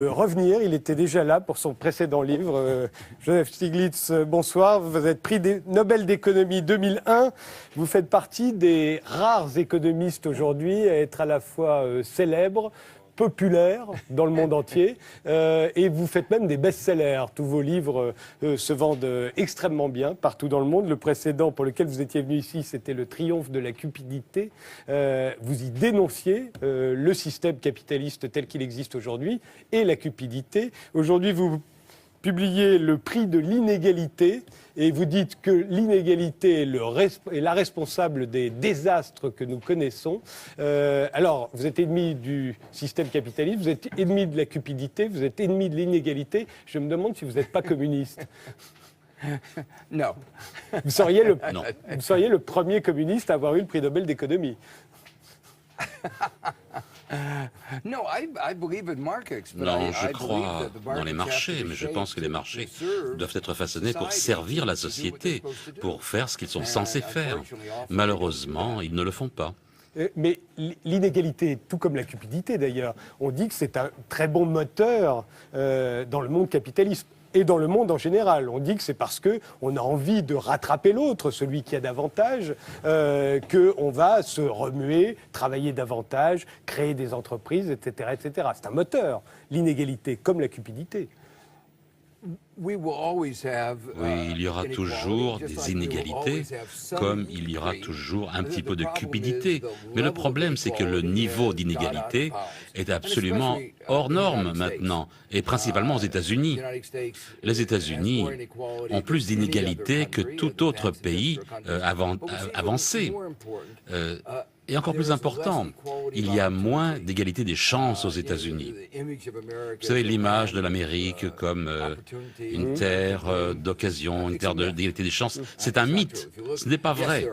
Revenir, il était déjà là pour son précédent livre. Joseph Stiglitz, bonsoir. Vous êtes prix Nobel d'économie 2001. Vous faites partie des rares économistes aujourd'hui à être à la fois célèbres, populaires dans le monde entier, et vous faites même des best-sellers. Tous vos livres se vendent extrêmement bien partout dans le monde. Le précédent pour lequel vous étiez venu ici, c'était Le triomphe de la cupidité. Vous y dénonciez le système capitaliste tel qu'il existe aujourd'hui et la cupidité. Aujourd'hui, vous publiez Le prix de l'inégalité et vous dites que l'inégalité est la responsable des désastres que nous connaissons. Alors, vous êtes ennemi du système capitaliste, vous êtes ennemi de la cupidité, vous êtes ennemi de l'inégalité. Je me demande si vous n'êtes pas communiste. Non. Vous seriez le premier communiste à avoir eu le prix Nobel d'économie. Non, je crois dans les marchés, mais je pense que les marchés doivent être façonnés pour servir la société, pour faire ce qu'ils sont censés faire. Malheureusement, ils ne le font pas. Mais l'inégalité, tout comme la cupidité d'ailleurs, on dit que c'est un très bon moteur dans le monde capitaliste. Et dans le monde en général. On dit que c'est parce qu'on a envie de rattraper l'autre, celui qui a davantage, qu'on va se remuer, travailler davantage, créer des entreprises, etc. etc. C'est un moteur, l'inégalité, comme la cupidité. Oui, il y aura toujours des inégalités, comme il y aura toujours un petit peu de cupidité. Mais le problème, c'est que le niveau d'inégalité est absolument hors norme maintenant, et principalement aux États-Unis. Les États-Unis ont plus d'inégalités que tout autre pays avancé. Et encore plus important, il y a moins d'égalité des chances aux États-Unis. Vous savez, l'image de l'Amérique comme une terre d'occasion, une terre d'égalité des chances, c'est un mythe, ce n'est pas vrai.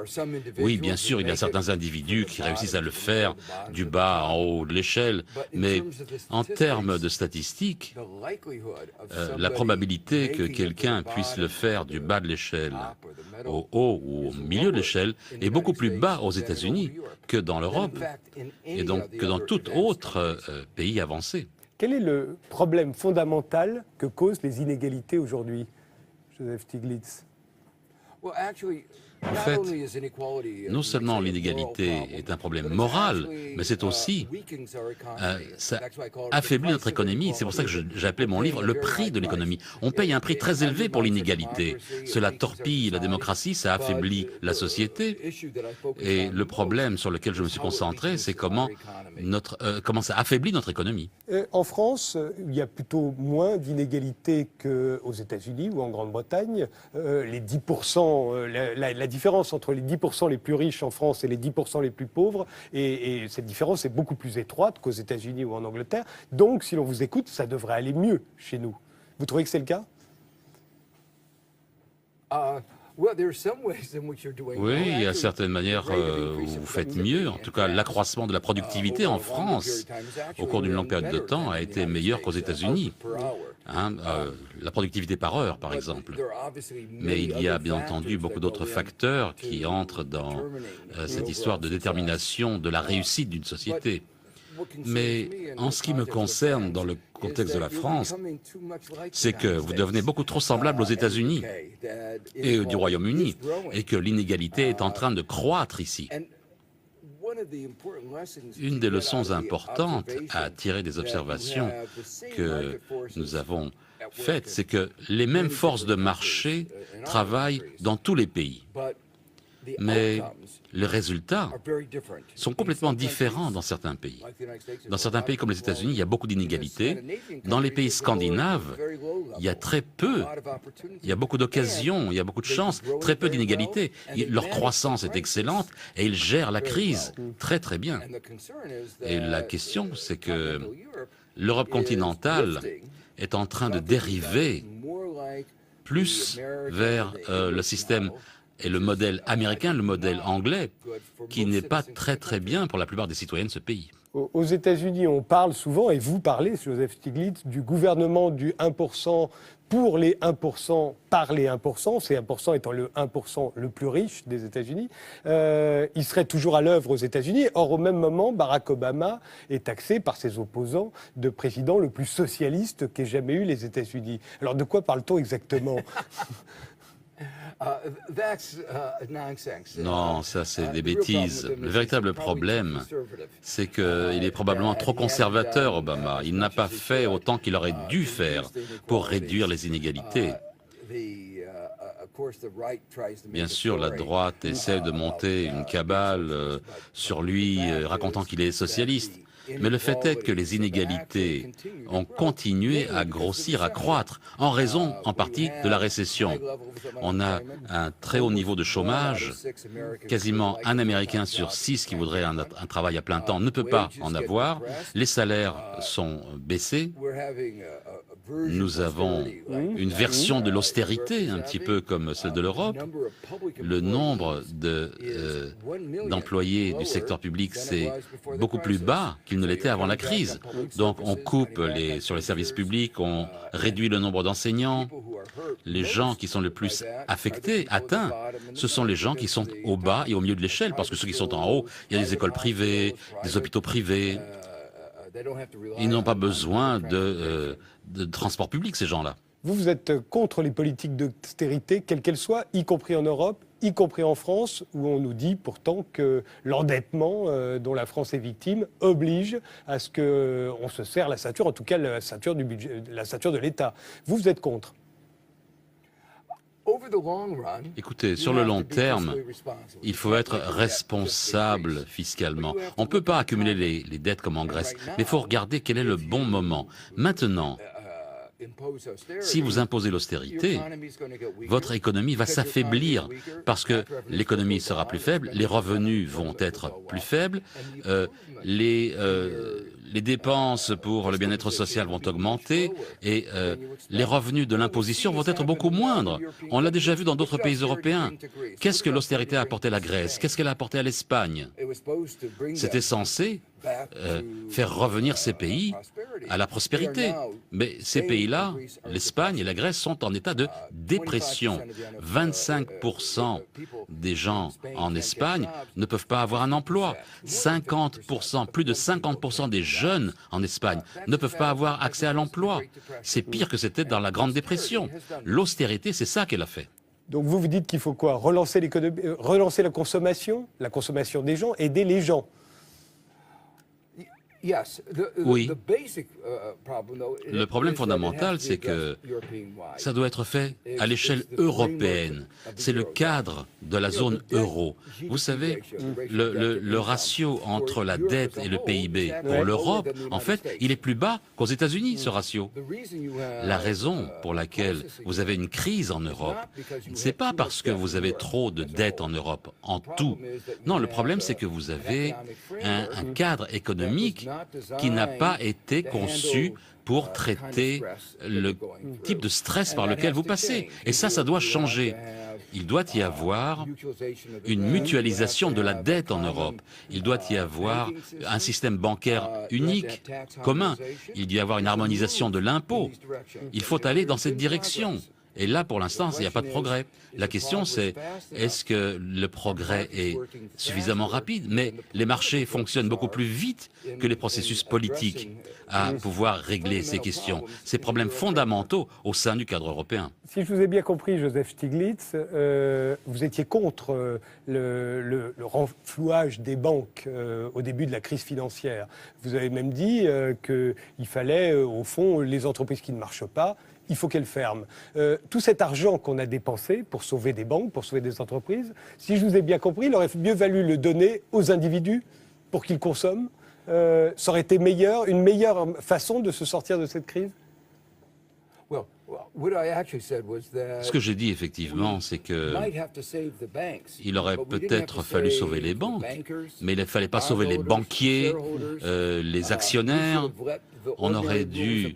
Oui, bien sûr, il y a certains individus qui réussissent à le faire du bas en haut de l'échelle, mais en termes de statistiques, la probabilité que quelqu'un puisse le faire du bas de l'échelle au haut ou au milieu de l'échelle est beaucoup plus bas aux États-Unis que dans l'Europe et donc que dans tout autre pays avancé. Quel est le problème fondamental que causent les inégalités aujourd'hui, Joseph Stiglitz? En fait, non seulement l'inégalité est un problème moral, mais c'est aussi, ça affaiblit notre économie. C'est pour ça que j'ai appelé mon livre « Le prix de l'économie ». On paye un prix très élevé pour l'inégalité. Cela torpille la démocratie, ça affaiblit la société. Et le problème sur lequel je me suis concentré, c'est comment ça affaiblit notre économie. En France, il y a plutôt moins d'inégalités qu'aux États-Unis ou en Grande-Bretagne. Les 10%, la différence entre les 10% les plus riches en France et les 10% les plus pauvres, et cette différence est beaucoup plus étroite qu'aux États-Unis ou en Angleterre. Donc, si l'on vous écoute, ça devrait aller mieux chez nous. Vous trouvez que c'est le cas? Oui, il y a certaines manières où vous faites mieux. En tout cas, l'accroissement de la productivité en France, au cours d'une longue période de temps, a été meilleur qu'aux États-Unis. La productivité par heure, par exemple. Mais il y a bien entendu beaucoup d'autres facteurs qui entrent dans cette histoire de détermination de la réussite d'une société. Mais en ce qui me concerne, dans le contexte de la France, c'est que vous devenez beaucoup trop semblable aux États-Unis et du Royaume-Uni, et que l'inégalité est en train de croître ici. Une des leçons importantes à tirer des observations que nous avons faites, c'est que les mêmes forces de marché travaillent dans tous les pays. Mais les résultats sont complètement différents dans certains pays. Dans certains pays comme les États-Unis, il y a beaucoup d'inégalités. Dans les pays scandinaves, il y a très peu, il y a beaucoup d'occasions, il y a beaucoup de chances, très peu d'inégalités. Leur croissance est excellente et ils gèrent la crise très très bien. Et la question, c'est que l'Europe continentale est en train de dériver plus vers le système et le modèle américain, le modèle anglais, qui n'est pas très très bien pour la plupart des citoyens de ce pays. Aux États-Unis, on parle souvent, et vous parlez, Joseph Stiglitz, du gouvernement du 1% pour les 1% par les 1%, ces 1% étant le 1% le plus riche des États-Unis. Il serait toujours à l'œuvre aux États-Unis. Or, au même moment, Barack Obama est taxé par ses opposants de président le plus socialiste qu'aient jamais eu les États-Unis. Alors, de quoi parle-t-on exactement ? Non, ça c'est des bêtises. Le véritable problème, c'est qu'il est probablement trop conservateur, Obama. Il n'a pas fait autant qu'il aurait dû faire pour réduire les inégalités. Bien sûr, la droite essaie de monter une cabale sur lui, racontant qu'il est socialiste. Mais le fait est que les inégalités ont continué à grossir, à croître, en raison, en partie, de la récession. On a un très haut niveau de chômage. Quasiment un Américain sur 6 qui voudrait un travail à plein temps ne peut pas en avoir. Les salaires sont baissés. Nous avons une version de l'austérité, un petit peu comme celle de l'Europe. Le nombre d'employés du secteur public, c'est beaucoup plus bas qu'il ne l'était avant la crise. Donc on coupe sur les services publics, on réduit le nombre d'enseignants. Les gens qui sont le plus affectés, atteints, ce sont les gens qui sont au bas et au milieu de l'échelle, parce que ceux qui sont en haut, il y a des écoles privées, des hôpitaux privés. Ils n'ont pas besoin de transport public, ces gens-là. Vous êtes contre les politiques d'austérité, quelles qu'elles soient, y compris en Europe, y compris en France, où on nous dit pourtant que l'endettement dont la France est victime oblige à ce qu'on se serre la ceinture, en tout cas la ceinture du budget, la ceinture de l'État. Vous êtes contre ? Écoutez, sur le long terme, il faut être responsable fiscalement. On ne peut pas accumuler les dettes comme en Grèce, mais il faut regarder quel est le bon moment. Maintenant, si vous imposez l'austérité, votre économie va s'affaiblir parce que l'économie sera plus faible, les revenus vont être plus faibles, les dépenses pour le bien-être social vont augmenter et les revenus de l'imposition vont être beaucoup moindres. On l'a déjà vu dans d'autres pays européens. Qu'est-ce que l'austérité a apporté à la Grèce? Qu'est-ce qu'elle a apporté à l'Espagne? C'était censé faire revenir ces pays à la prospérité. Mais ces pays-là, l'Espagne et la Grèce, sont en état de dépression. 25% des gens en Espagne ne peuvent pas avoir un emploi. 50%, plus de 50% des jeunes en Espagne ne peuvent pas avoir accès à l'emploi. C'est pire que c'était dans la Grande Dépression. L'austérité, c'est ça qu'elle a fait. Donc vous dites qu'il faut quoi? Relancer l'économie, relancer la consommation des gens, aider les gens. Oui. Le problème fondamental, c'est que ça doit être fait à l'échelle européenne. C'est le cadre de la zone euro. Vous savez, le ratio entre la dette et le PIB pour l'Europe, en fait, il est plus bas qu'aux États-Unis, ce ratio. La raison pour laquelle vous avez une crise en Europe, c'est pas parce que vous avez trop de dettes en Europe, en tout. Non, le problème, c'est que vous avez un cadre économique qui n'a pas été conçu pour traiter le type de stress par lequel vous passez. Et ça doit changer. Il doit y avoir une mutualisation de la dette en Europe. Il doit y avoir un système bancaire unique, commun. Il doit y avoir une harmonisation de l'impôt. Il faut aller dans cette direction. Et là, pour l'instant, il n'y a pas de progrès. La question, c'est est-ce que le progrès est suffisamment rapide? Mais les marchés fonctionnent beaucoup plus vite que les processus politiques à pouvoir régler ces questions, ces problèmes fondamentaux au sein du cadre européen. Si je vous ai bien compris, Joseph Stiglitz, vous étiez contre le renflouage des banques au début de la crise financière. Vous avez même dit qu'il fallait, au fond, les entreprises qui ne marchent pas, il faut qu'elles ferment. Tout cet argent qu'on a dépensé pour sauver des banques, pour sauver des entreprises, si je vous ai bien compris, il aurait mieux valu le donner aux individus pour qu'ils consomment. Ça aurait été une meilleure façon de se sortir de cette crise? Ce que j'ai dit effectivement, c'est qu'il aurait peut-être fallu sauver les banques, mais il ne fallait pas sauver les banquiers, les actionnaires. On aurait dû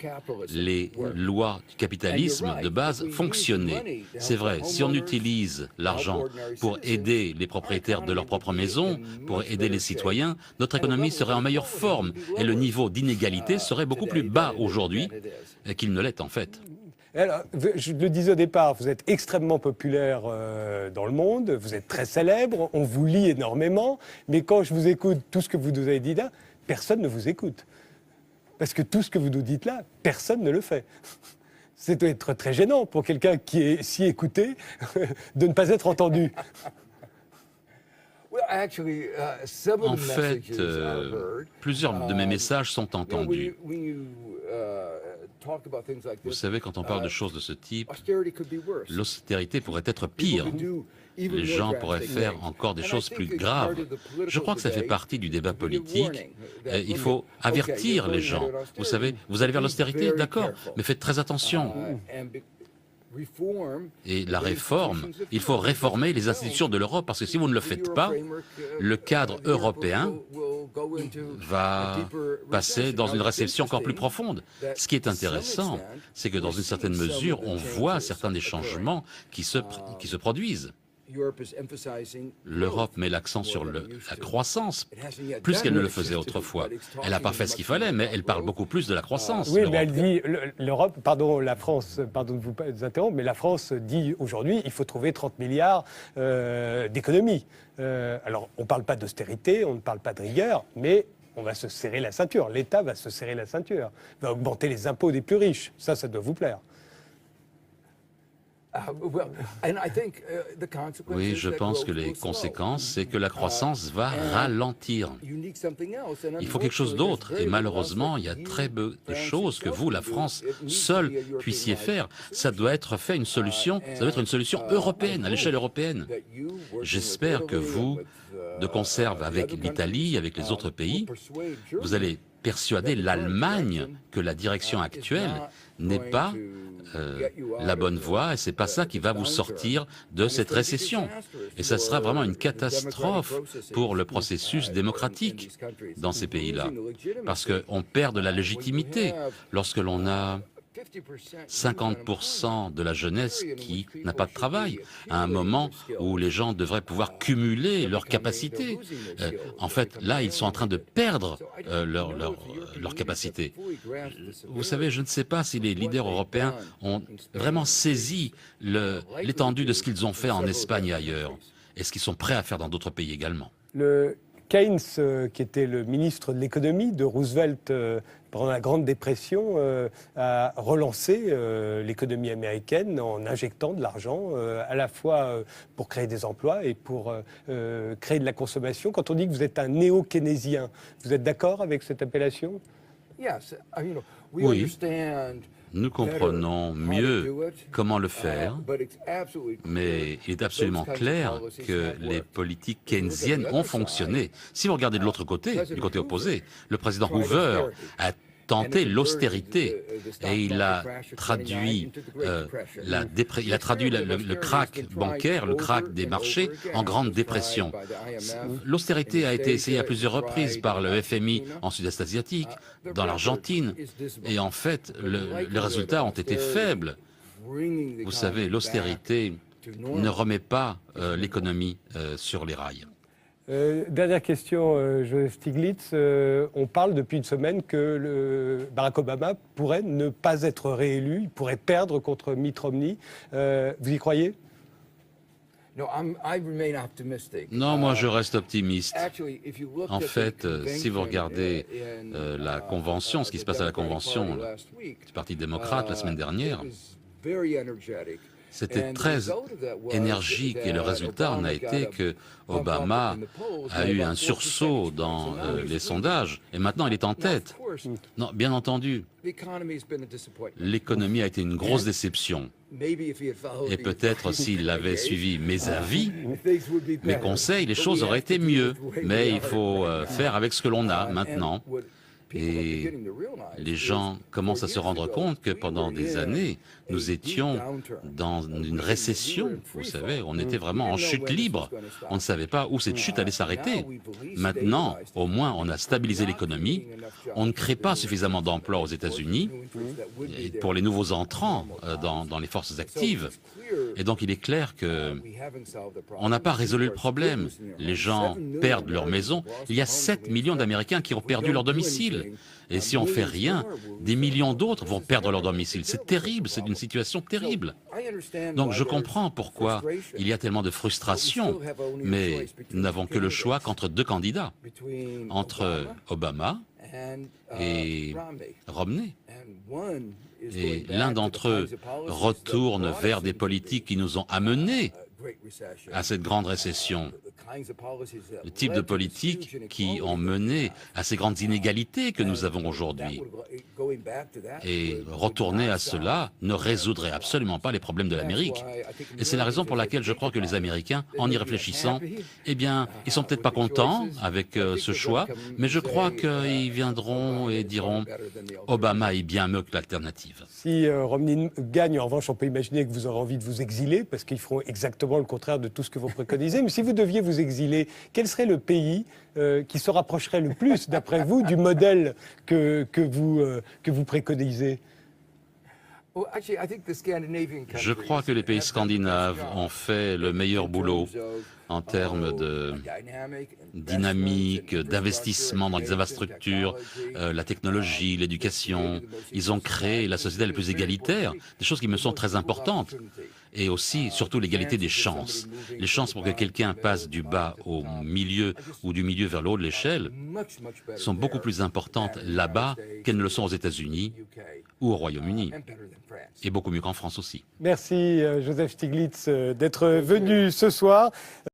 les lois du capitalisme de base fonctionner. C'est vrai, si on utilise l'argent pour aider les propriétaires de leur propre maison, pour aider les citoyens, notre économie serait en meilleure forme et le niveau d'inégalité serait beaucoup plus bas aujourd'hui qu'il ne l'est en fait. Alors, je le disais au départ, vous êtes extrêmement populaire dans le monde, vous êtes très célèbre, on vous lit énormément, mais quand je vous écoute, tout ce que vous nous avez dit là, personne ne vous écoute. Parce que tout ce que vous nous dites là, personne ne le fait. C'est doit être très gênant pour quelqu'un qui est si écouté de ne pas être entendu. En fait, plusieurs de mes messages sont entendus. Vous savez, quand on parle de choses de ce type, l'austérité pourrait être pire. Les gens pourraient faire encore des choses plus graves. Je crois que ça fait partie du débat politique. Il faut avertir les gens. Vous savez, vous allez vers l'austérité, d'accord, mais faites très attention. Et la réforme, il faut réformer les institutions de l'Europe, parce que si vous ne le faites pas, le cadre européen va passer dans une récession encore plus profonde. Ce qui est intéressant, c'est que dans une certaine mesure, on voit certains des changements qui se produisent. L'Europe met l'accent sur la croissance, plus qu'elle ne le faisait autrefois. Elle n'a pas fait ce qu'il fallait, mais elle parle beaucoup plus de la croissance. Oui, mais elle dit, l'Europe, pardon, la France, pardon de vous interrompre, mais la France dit aujourd'hui, il faut trouver 30 milliards d'économies. Alors, on ne parle pas d'austérité, on ne parle pas de rigueur, mais on va se serrer la ceinture. L'État va se serrer la ceinture, va augmenter les impôts des plus riches. Ça doit vous plaire. Oui, je pense que les conséquences, c'est que la croissance va ralentir. Il faut quelque chose d'autre. Et malheureusement, il y a très peu de choses que vous, la France, seule, puissiez faire. Ça doit être fait une solution, ça doit être une solution européenne, à l'échelle européenne. J'espère que vous, de concert avec l'Italie, avec les autres pays, vous allez persuader l'Allemagne que la direction actuelle n'est pas la bonne voie, et c'est pas ça qui va vous sortir de cette récession. Et ça sera vraiment une catastrophe pour le processus démocratique dans ces pays-là, parce qu'on perd de la légitimité lorsque l'on a 50% de la jeunesse qui n'a pas de travail, à un moment où les gens devraient pouvoir cumuler leurs capacités. En fait, là, ils sont en train de perdre leurs capacités. Vous savez, je ne sais pas si les leaders européens ont vraiment saisi l'étendue de ce qu'ils ont fait en Espagne et ailleurs, et ce qu'ils sont prêts à faire dans d'autres pays également. Keynes, qui était le ministre de l'économie de Roosevelt pendant la Grande Dépression, a relancé l'économie américaine en injectant de l'argent, à la fois pour créer des emplois et pour créer de la consommation. Quand on dit que vous êtes un néo-keynésien, vous êtes d'accord avec cette appellation ? Oui. Nous comprenons mieux comment le faire, mais il est absolument clair que les politiques keynésiennes ont fonctionné. Si vous regardez de l'autre côté, du côté opposé, le président Hoover a tenté l'austérité et il a traduit, le krach bancaire, le krach des marchés en grande dépression. L'austérité a été essayée à plusieurs reprises par le FMI en Sud-Est asiatique, dans l'Argentine, et en fait, les résultats ont été faibles. Vous savez, l'austérité ne remet pas l'économie sur les rails. Dernière question, Joseph Stiglitz. On parle depuis une semaine que Barack Obama pourrait ne pas être réélu, il pourrait perdre contre Mitt Romney. Vous y croyez ? Non, moi je reste optimiste. En fait, si vous regardez la convention, ce qui se passe à la convention du Parti démocrate la semaine dernière, c'était très énergique et le résultat en a été que Obama a eu un sursaut dans les sondages et maintenant il est en tête. Non, bien entendu, l'économie a été une grosse déception. Et peut-être s'il avait suivi mes avis, mes conseils, les choses auraient été mieux. Mais il faut faire avec ce que l'on a maintenant. Et les gens commencent à se rendre compte que pendant des années, nous étions dans une récession, vous savez, on était vraiment en chute libre. On ne savait pas où cette chute allait s'arrêter. Maintenant, au moins, on a stabilisé l'économie. On ne crée pas suffisamment d'emplois aux États-Unis pour les nouveaux entrants dans les forces actives. Et donc, il est clair qu'on n'a pas résolu le problème. Les gens perdent leur maison. Il y a 7 millions d'Américains qui ont perdu leur domicile. Et si on ne fait rien, des millions d'autres vont perdre leur domicile. C'est terrible, c'est une situation terrible. Donc je comprends pourquoi il y a tellement de frustration, mais nous n'avons que le choix qu'entre deux candidats, entre Obama et Romney. Et l'un d'entre eux retourne vers des politiques qui nous ont amenés à cette grande récession, le type de politiques qui ont mené à ces grandes inégalités que nous avons aujourd'hui. Et retourner à cela ne résoudrait absolument pas les problèmes de l'Amérique. Et c'est la raison pour laquelle je crois que les Américains, en y réfléchissant, eh bien, ils sont peut-être pas contents avec ce choix, mais je crois qu'ils viendront et diront « Obama est bien mieux que l'alternative ». Si Romney gagne, en revanche, on peut imaginer que vous aurez envie de vous exiler, parce qu'ils feront exactement le contraire de tout ce que vous préconisez. Mais si vous deviez vous exiler, quel serait le pays qui se rapprocherait le plus, d'après vous, du modèle que vous préconisez? Je crois que les pays scandinaves ont fait le meilleur boulot en termes de dynamique, d'investissement dans les infrastructures, la technologie, l'éducation. Ils ont créé la société la plus égalitaire, des choses qui me sont très importantes. Et aussi, surtout, l'égalité des chances. Les chances pour que quelqu'un passe du bas au milieu ou du milieu vers le haut de l'échelle sont beaucoup plus importantes là-bas qu'elles ne le sont aux États-Unis ou au Royaume-Uni. Et beaucoup mieux qu'en France aussi. Merci Joseph Stiglitz d'être venu ce soir.